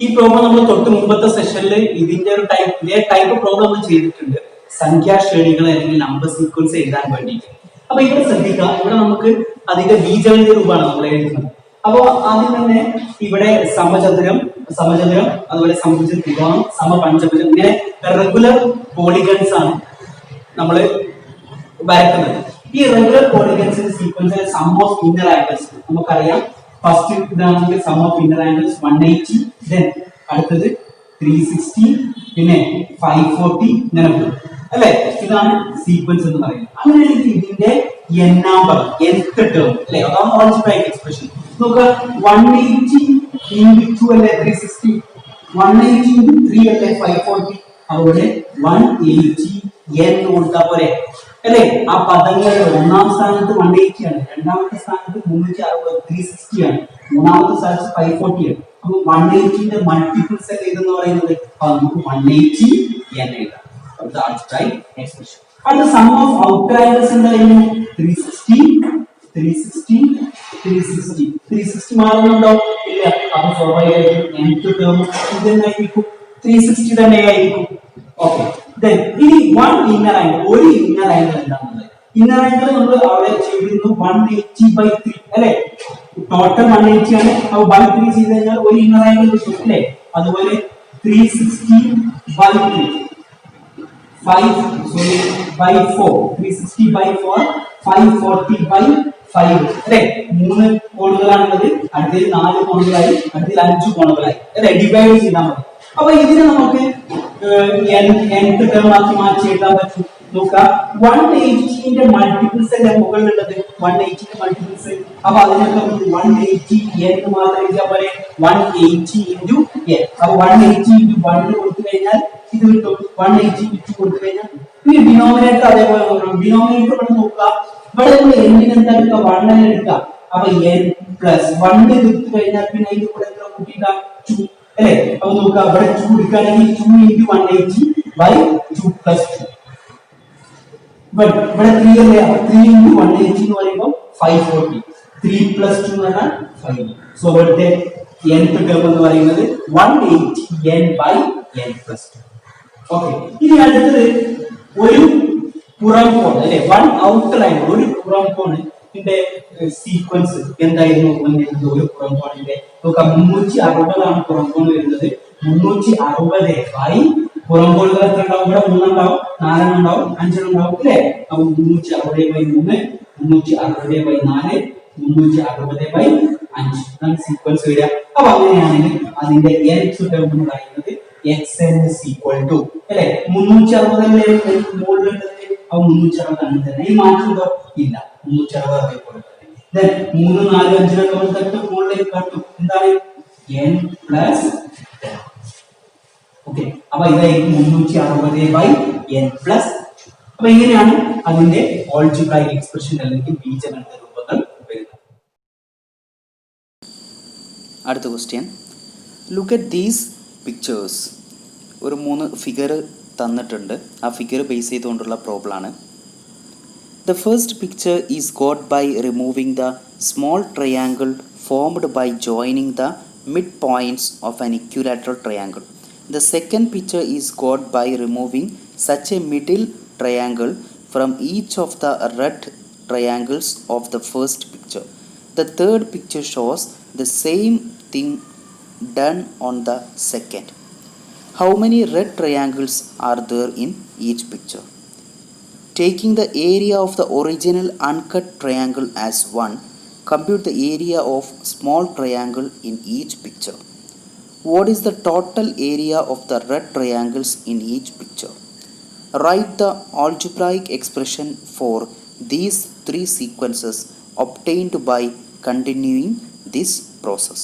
ഈ പ്രോബ്ലം നമ്മൾ തൊട്ട് മുമ്പത്തെ സെഷനിൽ ഇതിന്റെ ഒരു ടൈപ്പ് പ്രോബ്ലം നമ്മൾ ചെയ്തിട്ടുണ്ട്. സംഖ്യാശ്രേണികൾ അല്ലെങ്കിൽ നമ്പർ സീക്വൻസ് എഴുതാൻ വേണ്ടിയിട്ട്. അപ്പൊ ഇവിടെ ശ്രദ്ധിക്കുക, ഇവിടെ നമുക്ക് അതിന്റെ ബീജഗണിത രൂപമാണ് നമ്മൾ എഴുതുന്നത്. അപ്പോ ആദ്യം തന്നെ ഇവിടെ സമചതുരം, അതുപോലെ സമഭുജ ത്രികോണം, സമപഞ്ചഭുജം, ഇങ്ങനെ റെഗുലർ പോളിഗൺസ് ആണ് നമ്മൾ വരക്കുന്നത്. ഈ റെഗുലർ പോളിഗൺസിന്റെ സീക്വൻസിലെ സം ഓഫ് ഇന്നർ ആംഗിൾസ് നമുക്കറിയാം. ഫസ്റ്റ് ഇതാണെങ്കിൽ sum of inner angles 180, then അടുത്തത് 360, പിന്നെ 540, ഇങ്ങനെ പോകും അല്ലെ. ഇതാണ് സീക്വൻസ് എന്ന് പറയുന്നത്. അങ്ങനെയാണെങ്കിൽ ഇതിന്റെ nth ടേം അല്ലെ, അതാണ് ആൾജിബ്രൈക് എക്സ്പ്രഷൻ. നോക്കുക, 180 into 2 അല്ലെ 360, 180 into 3 അല്ലെ 540, അതുപോലെ 180 n കൊടുത്താൽ പോരെ അല്ലെ. ആ പദങ്ങളുടെ ഒന്നാം സ്ഥാനത്ത് 180 ആണ്, രണ്ടാമത്തെ സ്ഥാനത്ത് 360, 360 ആണ്, മൂന്നാമത്തെ സ്ഥാനത്ത് 540 ആണ്. അപ്പൊ 180ന്റെ മൾട്ടിപ്പിൾസ് അല്ലേ ഇതെന്ന് പറയുന്നത്. അപ്പൊ നമുക്ക് 180 n എഴുതാം. എക്സ്പ്രഷൻ. അടുത്ത സം ഓഫ് ഔട്ടർ ആംഗിൾസ് എന്തായിരുന്നു? 360, 360 മാറുന്നുണ്ടോ? ഇല്ല. അപ്പൊ സ്വാഭാവികമായിട്ടും nth ടേം ഇതെന്നായിരിക്കും, 360 തന്നെയായിരിക്കും. ഓക്കെ, ഇനി വൺ ഇന്നർ ആംഗിൾ, ഒരു ഇന്നർ ആംഗിൾ എന്താണെന്നുള്ളത്. ഇന്നർ ആംഗിൾ നമ്മൾ അവിടെ ചെയ്തിരുന്നു 180/3 അല്ലെ. ടോട്ടൽ 180 ആണ്. അപ്പൊ 3 ചെയ്ത് കഴിഞ്ഞാൽ ഒരു ഇന്നർ ആംഗിൾ കിട്ടും അല്ലെ. അതുപോലെ 360/3 360/4 540/5 അല്ലെ. 3 കോണുകളാണുള്ളത്, അടുത്തത് 4 കോണുകളായി, അടുത്തത് 5 കോണുകളായി അല്ലെ. ഡിവൈഡ് ചെയ്താൽ മതി. അപ്പൊ ഇതിനെ നമുക്ക് nth ടേം ആക്കി മാറ്റി എഴുതാൻ പറ്റും. നോക്കുക, 180ന്റെ മൾട്ടിപ്പിൾസ് അല്ലേ മുകളിലുള്ളത്, 180ന്റെ മൾട്ടിപ്പിൾസ്. അപ്പൊ അതിനൊക്കെ നമുക്ക് 180 n മാത്രം എഴുതിയാൽ പോലെ 180 into n. അപ്പൊ 180 into 1 കൊടുത്തു കഴിഞ്ഞാൽ ഇത് കിട്ടും, 180 into 2 കൊടുത്തു കഴിഞ്ഞാൽ. ഇനി ഡിനോമിനേറ്റർ അതേപോലെ നോക്കണം. ഡിനോമിനേറ്റർ ഇവിടെ നോക്കുക, ഇവിടെ നമ്മൾ n എന്താ എടുക്കുക, 1 തന്നെ എടുക്കുക. അപ്പൊ n പ്ലസ് 1 എടുത്തു കഴിഞ്ഞാൽ പിന്നെ ഇതിന്റെ കൂടെ എത്ര കൂട്ടിയിട്ടാ 2 അല്ലെ. അപ്പൊ നോക്കുക, ഇവിടെ 2 എടുക്കുകയാണെങ്കിൽ 2 into 180/2 plus 2. ഇവിടെ 3 അല്ലേ, 3 into 180 എന്ന് പറയുമ്പോൾ 540, 3 plus 2 എന്ന് പറഞ്ഞാൽ 5. സോ ഇവിടുത്തെ nth ടേം എന്ന് പറയുന്നത് 180n/n plus 2. ഓക്കെ, ഇനി അടുത്തത് ഒരു പുറം കോൺ അല്ലെ, വൺ ഔട്ടർ ആംഗിൾ, ഒരു പുറം കോണിന്റെ സീക്വൻസ് എന്തായിരുന്നു വന്നിരുന്നത്. ഒരു പുറം കോണിന്റെ നോക്കാം, 360 ആണ് പുറം കോൺ വരുന്നത്. 360 പുറം കോണുകൾ എത്ര ഉണ്ടാവും? ഇവിടെ 3 ഉണ്ടാവും, 4 ഉണ്ടാവും, 5 ഉണ്ടാവും അല്ലെ. അപ്പൊ 360/3, 360/4, 360/5 ഇതാണ് സീക്വൻസ് വരിക. അപ്പൊ അങ്ങനെയാണെങ്കിൽ അതിന്റെ nth ടേം എന്ന് പറയുന്നത് xn is equal to അല്ലെ 360 മുകളിലുള്ളത്. അപ്പൊ 360 ആണ് തന്നെ, ഈ മാറ്റം ഉണ്ടോ? ഇല്ല, 360 അതേപോലെ തന്നെ. 3, 4, 5 നമ്മൾ തൊട്ട് മുകളിലേക്ക് കാട്ടും, എന്താണ് n plus 10. ഓക്കെ, അപ്പൊ ഇതായിരിക്കും 360/n plus 2. അപ്പൊ ഇങ്ങനെയാണ് അതിന്റെ ആൾജിബ്രൈക് എക്സ്പ്രഷൻ അല്ലെങ്കിൽ ബീജഗണിത രൂപങ്ങൾ വരുന്നത്. അടുത്ത question, look at these pictures. ഒരു 3 ഫിഗർ തന്നിട്ടുണ്ട്, ആ ഫിഗർ ബേസ് ചെയ്തുകൊണ്ടുള്ള പ്രോബ്ലം ആണ്. The first picture is got by removing the small triangle formed by joining the mid points of an equilateral triangle. The second picture is got by removing such a middle triangle from each of the red triangles of the first picture. The third picture shows the same thing done on the second. How many red triangles are there in each picture? Taking the area of the original uncut triangle as 1, compute the area of small triangle in each picture. What is the total area of the red triangles in each picture? Write the algebraic expression for these 3 sequences obtained by continuing this process.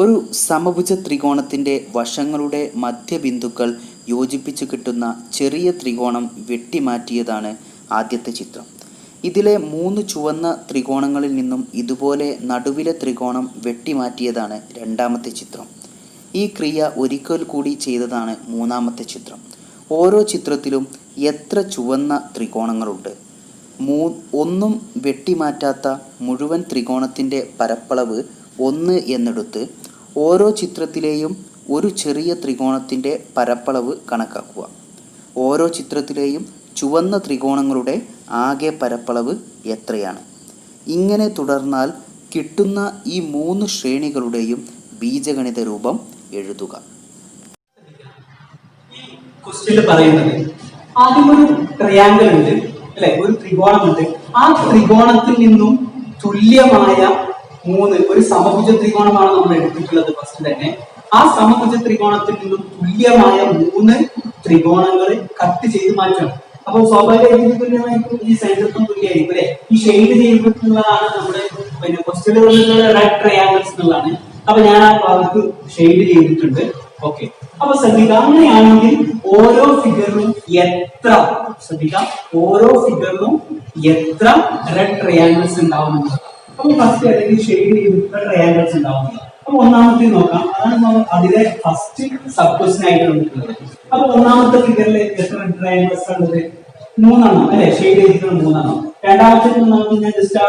ഒരു സമഭുജ ത്രികോണത്തിൻ്റെ വശങ്ങളുടെ മധ്യബിന്ദുക്കൾ യോജിപ്പിച്ച് കിട്ടുന്ന ചെറിയ ത്രികോണം വെട്ടിമാറ്റിയതാണ് ആദ്യത്തെ ചിത്രം. ഇതിലെ 3 ചുവന്ന ത്രികോണങ്ങളിൽ നിന്നും ഇതുപോലെ നടുവിലെ ത്രികോണം വെട്ടിമാറ്റിയതാണ് രണ്ടാമത്തെ ചിത്രം. ഈ ക്രിയ ഒരിക്കൽ കൂടി ചെയ്തതാണ് മൂന്നാമത്തെ ചിത്രം. ഓരോ ചിത്രത്തിലും എത്ര ചുവന്ന ത്രികോണങ്ങളുണ്ട്? ഒന്നും വെട്ടിമാറ്റാത്ത മുഴുവൻ ത്രികോണത്തിൻ്റെ പരപ്പളവ് 1 എന്നെടുത്ത് ഓരോ ചിത്രത്തിലെയും ഒരു ചെറിയ ത്രികോണത്തിൻ്റെ പരപ്പളവ് കണക്കാക്കുക. ഓരോ ചിത്രത്തിലെയും ചുവന്ന ത്രികോണങ്ങളുടെ ആകെ പരപ്പളവ് എത്രയാണ്? ഇങ്ങനെ തുടർന്നാൽ കിട്ടുന്ന ഈ 3 ശ്രേണികളുടെയും ബീജഗണിത രൂപം എഴുതുക. ക്വസ്റ്റ്യനിൽ പറയുന്നത് ആദ്യം ഒരു ട്രയാങ്കിൾ ഉണ്ട് അല്ലെ, ഒരു ത്രികോണമുണ്ട്. ആ ത്രികോണത്തിൽ നിന്നും തുല്യമായ 3 ഒരു സമഭുജ ത്രികോണമാണ് നമ്മൾ എടുത്തിട്ടുള്ളത്. ഫസ്റ്റ് തന്നെ ആ സമഭുജ ത്രികോണത്തിൽ നിന്നും തുല്യമായ 3 ത്രികോണങ്ങൾ കട്ട് ചെയ്ത് മാറ്റണം. അപ്പൊ സ്വാഭാവികമായിട്ടും തുല്യമായിരിക്കും, ഈ സെന്റർക്കും തുല്യമായിരിക്കും അല്ലെ. ഈ ഷെയ്ഡ് ചെയ്തിട്ടുള്ളതാണ് നമ്മുടെ പിന്നെ ക്വസ്റ്റ്യനിലുള്ള റെഡ് ട്രയാങ്കിൾസ് എന്നുള്ളതാണ്. അപ്പൊ ഞാൻ ആ ഭാഗത്ത് ഷെയ്ഡ് ചെയ്തിട്ടുണ്ട്. ഓക്കെ, അപ്പൊ ശ്രദ്ധിക്കുക, അങ്ങനെയാണെങ്കിൽ ഓരോ ഫിഗറിലും എത്ര റെഡ് ട്രയാങ്കിൾസ് ഉണ്ടാവുന്നുണ്ട്. അപ്പൊ ഫസ്റ്റ് അല്ലെങ്കിൽ ഷെയ്ഡ് ചെയ്തിട്ടുള്ള ട്രയാങ്കിൾസ് ഉണ്ടാവുന്നത്. അപ്പൊ ഒന്നാമത്തെ നോക്കാം, അതാണ് അതിലെ ഫസ്റ്റ് സബ് ക്വസ്റ്റ്യൻ ആയിട്ട് വന്നിട്ടുള്ളത്. അപ്പൊ ഒന്നാമത്തെ ഫിഗറിൽ എത്ര റെഡ് ട്രയാങ്കിൾസ് ഉള്ളത്? 3 എണ്ണം അല്ലെ, ഷെയ്ഡ് ചെയ്തിട്ടുള്ള 3 എണ്ണം. രണ്ടാമത്തെ നമുക്ക് ഞാൻ ജസ്റ്റ് ആ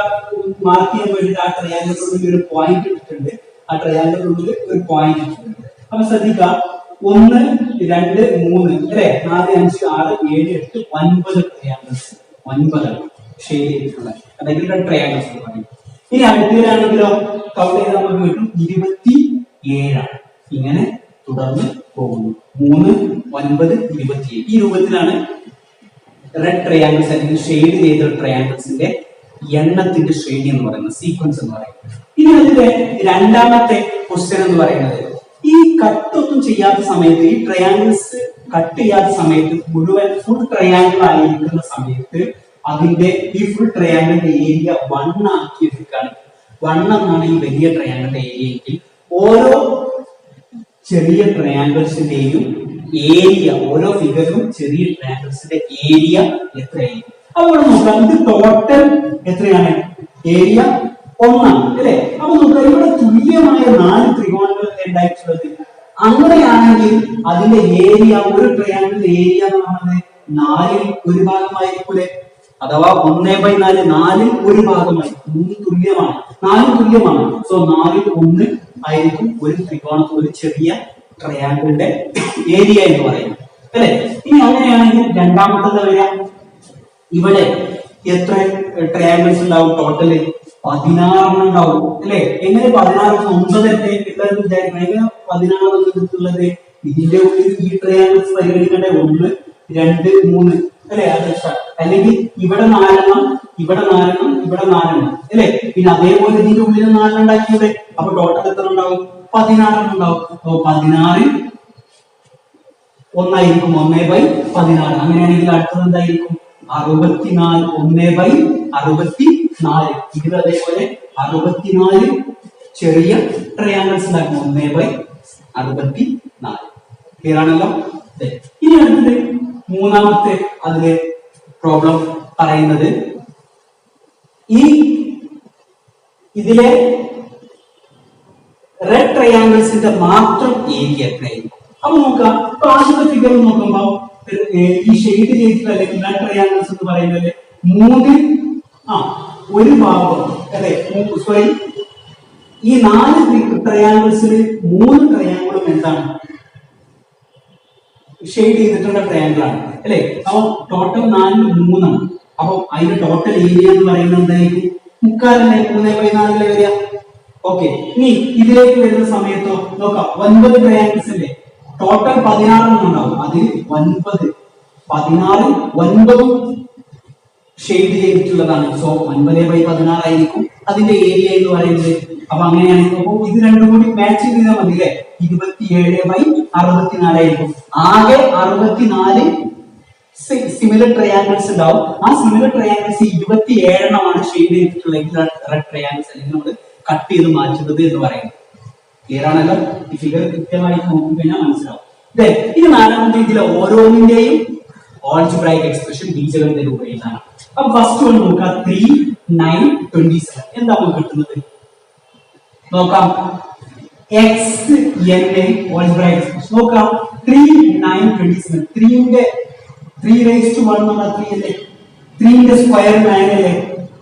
മാർക്ക് ചെയ്യാൻ വേണ്ടിയിട്ട് ആ ട്രയാങ്കിളിനുള്ളിൽ ഒരു പോയിന്റ് ഇട്ടിട്ടുണ്ട്. ആ ട്രയാങ്കിളിനുള്ളിൽ ഒരു പോയിന്റ് ഇട്ടിട്ടുണ്ട്. അപ്പൊ ശ്രദ്ധിക്കുക, 1, 2, 3 അല്ലെ, 4, 5, 6, 7, 8, 9 ട്രയാങ്കിൾസ്, 9 ഷെയ്ഡ് ചെയ്തിട്ടുള്ള അല്ലെങ്കിൽ റെഡ് ട്രയാങ്കിൾസ് എന്ന് പറയും. ഇനി അടുത്തതിലാണെങ്കിലോ കൗണ്ട് ചെയ്ത് നമുക്ക് കിട്ടും 27. ഇങ്ങനെ തുടർന്ന് പോകുന്നു. 3, 9, 27 ഈ രൂപത്തിലാണ് റെഡ് ട്രയാങ്കിൾസ് അല്ലെങ്കിൽ ഷെയ്ഡ് ചെയ്ത ട്രയാങ്കിൾസിന്റെ എണ്ണത്തിന്റെ ശ്രേണി എന്ന് പറയുന്നത്, സീക്വൻസ് എന്ന് പറയുന്നത്. ഇനി അതിന്റെ രണ്ടാമത്തെ ക്വസ്റ്റ്യൻ എന്ന് പറയുന്നത്, ഈ കട്ടൊന്നും ചെയ്യാത്ത സമയത്ത്, ഈ ട്രയാങ്കിൾസ് കട്ട് ചെയ്യാത്ത സമയത്ത്, മുഴുവൻ ഫുൾ ട്രയാങ്കിൾ ആയിരിക്കുന്ന സമയത്ത് അതിന്റെ ഈ ഫുൾ ട്രയാങ്കിളിന്റെ ഏരിയ 1 ആക്കി എടുക്കുകയാണ്. 1 എന്നാണ് ഈ വലിയ ട്രയാങ്കിളിന്റെ ഏരിയ എങ്കിൽ ഓരോ ചെറിയ ട്രയാങ്കിൾസിന്റെയും ഏരിയ, ഓരോ ഫിഗറിലും ചെറിയ ട്രയാങ്കിൾസിന്റെ ഏരിയ എത്രയായിരിക്കും? അപ്പോൾ നോക്കാം, ഇത് ടോട്ടൽ എത്രയാണ്? ഏരിയ 1 ആണ് അല്ലെ. അപ്പൊ നോക്കാം, ഇവിടെ തുല്യമായ 4 ത്രികോണങ്ങൾ ഉണ്ടായിട്ടുള്ളത്. അങ്ങനെയാണെങ്കിൽ അതിന്റെ ഏരിയ, ഒരു ട്രയാങ്കിളിന്റെ ഏരിയ എന്ന് പറയുന്നത് 4ൽ ഒരു ഭാഗമായിരിക്കൂലെ. അഥവാ 1/4 4ൽ ഒരു ഭാഗമായി. 3 തുല്യമാണ്, 4 തുല്യമാണ്. സോ 4ൽ 1 ആയിരിക്കും ഒരു ത്രികോണത്തിൽ, ഒരു ചെറിയ ട്രയാങ്കിളിന്റെ ഏരിയ എന്ന് പറയുന്നത് അല്ലെ. ഇനി അങ്ങനെയാണെങ്കിൽ രണ്ടാമത്തെ വരിക, ഇവിടെ എത്ര ട്രയാങ്കിൾസ് ഉണ്ടാവും? ടോട്ടല് 16 ഉണ്ടാവും അല്ലെ. എങ്ങനെ 16? 9 അല്ലേ എല്ലാവരും വിചാരിക്കണം. എങ്ങനെ 16 എടുത്തുള്ളത്? ഇതിന്റെ ഉള്ളിൽ ഈ ട്രയാങ്കിൾസ് പരിഗണിക്കേണ്ട 1, 2, 3 അല്ലെ, അല്ലെങ്കിൽ ഇവിടെ 4 എണ്ണം, ഇവിടെ 4 എണ്ണം, ഇവിടെ 4 എണ്ണം അല്ലെ. പിന്നെ അതേപോലെ ഇതിന്റെ ഉള്ളിൽ 4 ഉണ്ടാക്കിയത്. അപ്പൊ ടോട്ടൽ എത്ര ഉണ്ടാവും? 16 ഉണ്ടാവും. അപ്പൊ 16 1ആയിരിക്കും, 1/16. അങ്ങനെയാണെങ്കിൽ അടുത്തത് എന്തായിരിക്കും? 64, 1/64. ഇത് അതേപോലെ 64 ചെറിയ ട്രയാങ്കിൾസ് ഉണ്ടാക്കും, 1/64. ക്ലിയർ ആണല്ലോ. ഇനി അടുത്തത് മൂന്നാമത്തെ അതിലെ പ്രോബ്ലം പറയുന്നത്, ഈ ഇതിലെ റെഡ് ട്രയാങ്കിൾസിന്റെ മാത്രം ഏരിയ എത്രയായിരിക്കും? അപ്പൊ നോക്കാം, ഇപ്പൊ ആദ്യത്തെ ഫിഗർ നോക്കുമ്പോ ഈ ഷെയ്ഡ് ചെയ്തിട്ടുള്ള അല്ലെങ്കിൽ റെഡ് ട്രയാങ്കിൾസ് എന്ന് പറയുന്നത് 3 ഒരു ഭാഗം അല്ലെ. സോറി, ഈ 4 ട്രയാങ്കിൾസിൽ 3 ട്രയാങ്കിളും എന്താണ്? ഷെയ്ഡ് ചെയ്തിട്ടുള്ള ട്രയാങ്കിൾ ആണ് അല്ലെ. അപ്പൊ ടോട്ടൽ 4ൽ 3 ആണ്. അപ്പൊ അതിന്റെ ടോട്ടൽ ഏരിയ എന്ന് പറയുന്നത് എന്തായിരിക്കും? 3/4 3/4 വരിക. ഓക്കെ, ഇനി ഇതിലേക്ക് വരുന്ന സമയത്തോ നോക്കാം, 9 ട്രയാങ്കിൾസ് അല്ലേ, ടോട്ടൽ 16 ഉണ്ടാവും. അതിൽ 9 ഷെയ്ഡ് ചെയ്തിട്ടുള്ളതാണ്. സോ 9/16 ആയിരിക്കും അതിന്റെ ഏരിയ എന്ന് പറയുന്നത്. അപ്പൊ അങ്ങനെയാണെങ്കിൽ ഇത് രണ്ടും കൂടി മാച്ച് ചെയ്താൽ മതി അല്ലെ. 27/64 ആയിരിക്കും. ആകെ 64 സിമിലർ ട്രയാങ്കിൾസ് ഉണ്ടാവും. ആ സിമിലർ ട്രയാങ്കിൾസ് 27 എണ്ണമാണ് ഷെയ്ഡ് ചെയ്തിട്ടുള്ള റെഡ് ട്രയാങ്കിൾസ് അല്ലെങ്കിൽ നമ്മൾ കട്ട് ചെയ്ത് മാറ്റുന്നത് എന്ന് പറയുന്നത്. ക്ലിയർ ആണല്ലോ. ഈ ഫിഗർ കൃത്യമായി നോക്കിക്കഴിഞ്ഞാൽ മനസ്സിലാവും. ഇത് നാലാമത്തെ ഇതിലെ ഓരോന്നിന്റെയും ഓൾജിബ്രായിക് എക്സ്പ്രഷൻ ബീജഗണിത രൂപയിലാണ്. അപ്പൊ ഫസ്റ്റ് വൺ നോക്കാം, 3, 9, 27. എന്താ നമുക്ക് കിട്ടുന്നത് നോക്കാം. x n ഓൾജിബ്രായിക് എക്സ്പ്രഷൻ നോക്കാം. 3, 9, 27. 3 raised to 1 നമ്മൾ 3 അല്ലേ. 3 ന്റെ സ്ക്വയർ 9 അല്ലേ.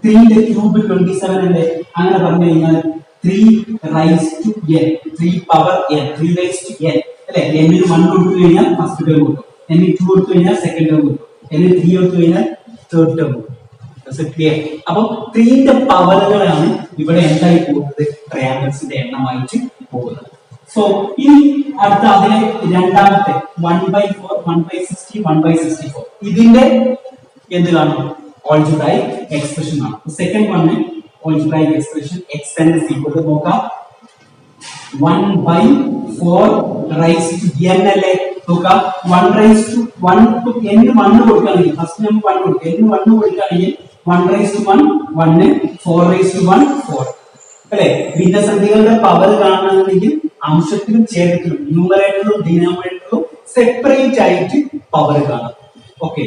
3 ന്റെ ക്യൂബ് 27 അല്ലേ. അങ്ങനെ പറഞ്ഞു കഴിഞ്ഞാൽ 3 raise to n, 3 power n, 3 raise to n അല്ലെ. n ന് 1 കൊടുത്തു കഴിഞ്ഞാൽ ഫസ്റ്റ് ടേം കിട്ടും, n ന് 2 കൊടുത്തു കഴിഞ്ഞാൽ സെക്കൻഡ് ടേം കിട്ടും, n ന് 3 കൊടുത്തു കഴിഞ്ഞാൽ തേർഡ് ടേം കിട്ടും. ക്ലിയർ? അപ്പൊ 3ന്റെ പവറുകളാണ് ഇവിടെ എന്തായി പോകുന്നത്, ട്രയാങ്കിൾസിന്റെ എണ്ണമായിട്ട് പോകുന്നത്. സോ ഇനി അടുത്ത അതിലെ രണ്ടാമത്തെ 1/4, 1/60, 1/64 ഇതിന്റെ എന്ത് കാണും, algebraic expression ആണ്. Second one algebraic expression xn is equal to നോക്കാം 1/4 റൈസ് ടു n അല്ലേ. നോക്കാം 1 റൈസ് ടു 1 ടു n 1 കൊടുക്കുകയാണെങ്കിൽ ഫസ്റ്റ് നമ്മൾ 1 കൊടുക്കുക, n 1 കൊടുക്കുകയാണെങ്കിൽ 1 റൈസ് ടു 1 1, 4 റൈസ് ടു 1 4 അല്ലെ. ഭിന്നസംഖ്യകളുടെ പവർ കാണണമെങ്കിൽ അംശത്തിലും ഛേദത്തിലും ന്യൂമറേറ്ററിലും ഡിനോമിനേറ്ററിലും സെപ്പറേറ്റ് ആയിട്ട് പവർ കാണാം. ഓക്കെ,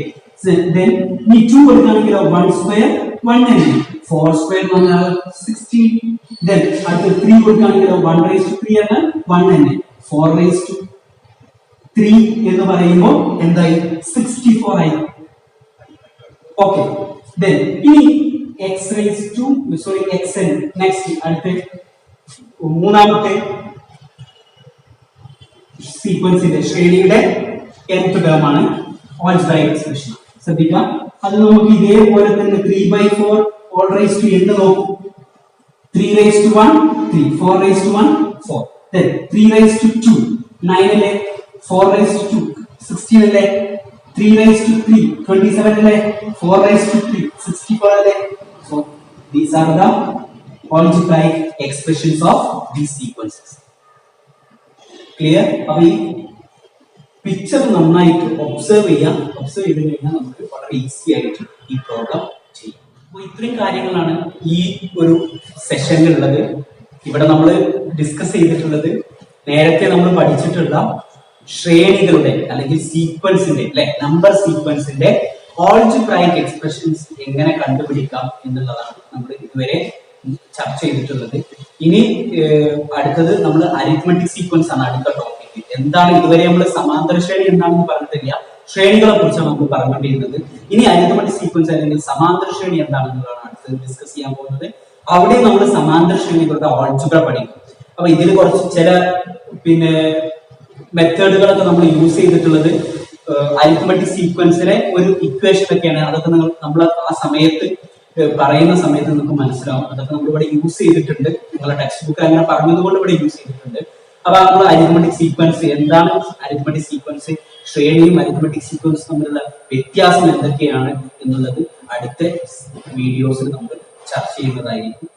then നീ 2 കൊടുക്കുകയാണെങ്കിലോ 1 സ്ക്വയർ 1 തന്നെ, 4 സ്ക്വയർ എന്ന് പറഞ്ഞാൽ 16. then അടുത്ത 3 കൊടുക്കുകയാണെങ്കിലോ 1 റൈസ് ടു 3 എന്നാൽ 1 തന്നെ, 4 റൈസ് ടു 3 എന്ന് പറയുമ്പോൾ എന്തായി 64 ആയി. ഓക്കെ, then ഇനി x raise to xn next അടുത്ത മൂന്നാമത്തെ സീക്വൻസിന്റെ ശ്രേണിയുടെ nth ടേം ആണ് algebraic expression. ശ്രദ്ധിക്കാം, അത് നമുക്ക് ഇതേപോലെ തന്നെ 3/4 all raised to n നോക്കൂ. 3 raised to 1 3, 4 raised to 1 4, then 3 raised to 2 9 അല്ലേ, 4 raised to 2 16 അല്ലേ, 3 raised to 3 27 അല്ലേ, 4 raised to 3 64 അല്ലേ. So these are the algebraic expressions of these sequences. Clear? അപ്പൊ ഈ പിക്ചർ നന്നായിട്ട് ഒബ്സർവ് ചെയ്യാം. ഒബ്സർവ് ചെയ്ത് കഴിഞ്ഞാൽ നമുക്ക് വളരെ ഈസി ആയിട്ട് ഈ പ്രോഗ്രാം ചെയ്യാം. അപ്പോൾ ഇത്രയും കാര്യങ്ങളാണ് ഈ ഒരു സെഷനിലുള്ളത്. ഇവിടെ നമ്മൾ ഡിസ്കസ് ചെയ്തിട്ടുള്ളത് നേരത്തെ നമ്മൾ പഠിച്ചിട്ടുള്ള ശ്രേണികളുടെ അല്ലെങ്കിൽ സീക്വൻസിന്റെ അല്ലെ നമ്പർ സീക്വൻസിന്റെ algebraic expressions എങ്ങനെ കണ്ടുപിടിക്കാം എന്നുള്ളതാണ് നമ്മൾ ഇതുവരെ ചർച്ച ചെയ്തിട്ടുള്ളത്. ഇനി അടുത്തത് നമ്മൾ അരിത്മെറ്റിക് സീക്വൻസ് ആണ് അടുത്ത ടോപ്പിക്. എന്താണ് ഇതുവരെ നമ്മൾ സമാന്തര ശ്രേണി എന്താണെന്ന് പറഞ്ഞിട്ടില്ല, ശ്രേണികളെ കുറിച്ചാണ് നമ്മൾ പറഞ്ഞുകൊണ്ടിരുന്നത്. ഇനി അരിത്മെറ്റിക് സീക്വൻസ് അല്ലെങ്കിൽ സമാന്തര ശ്രേണി എന്താണെന്നുള്ളതാണ് അടുത്തത് ഡിസ്കസ് ചെയ്യാൻ പോകുന്നത്. അവിടെ നമ്മൾ സമാന്തര ശ്രേണികളുടെ ആൾജിബ്ര പഠിക്കും. അപ്പൊ ഇതിൽ കുറച്ച് ചില മെത്തേഡുകളൊക്കെ നമ്മൾ യൂസ് ചെയ്തിട്ടുള്ളത് അരിത്മെറ്റിക് സീക്വൻസിലെ ഒരു ഇക്വേഷൻ ഒക്കെയാണ്. അതൊക്കെ നമ്മൾ ആ സമയത്ത് പറയുന്ന സമയത്ത് നിങ്ങൾക്ക് മനസ്സിലാവും. അതൊക്കെ നമ്മൾ ഇവിടെ യൂസ് ചെയ്തിട്ടുണ്ട്. നിങ്ങളുടെ ടെക്സ്റ്റ് ബുക്ക് അങ്ങനെ പറഞ്ഞതുകൊണ്ട് ഇവിടെ യൂസ് ചെയ്തിട്ടുണ്ട്. അപ്പൊ നമ്മൾ അരിത്മെറ്റിക് സീക്വൻസ് എന്താണ്, അരിത്മെറ്റിക് സീക്വൻസ് ശ്രേണിയും അരിത്മെറ്റിക് സീക്വൻസ് തമ്മിലുള്ള വ്യത്യാസം എന്തൊക്കെയാണ് എന്നുള്ളത് അടുത്ത വീഡിയോസിൽ നമ്മൾ ചർച്ച ചെയ്യുന്നതായിരിക്കും.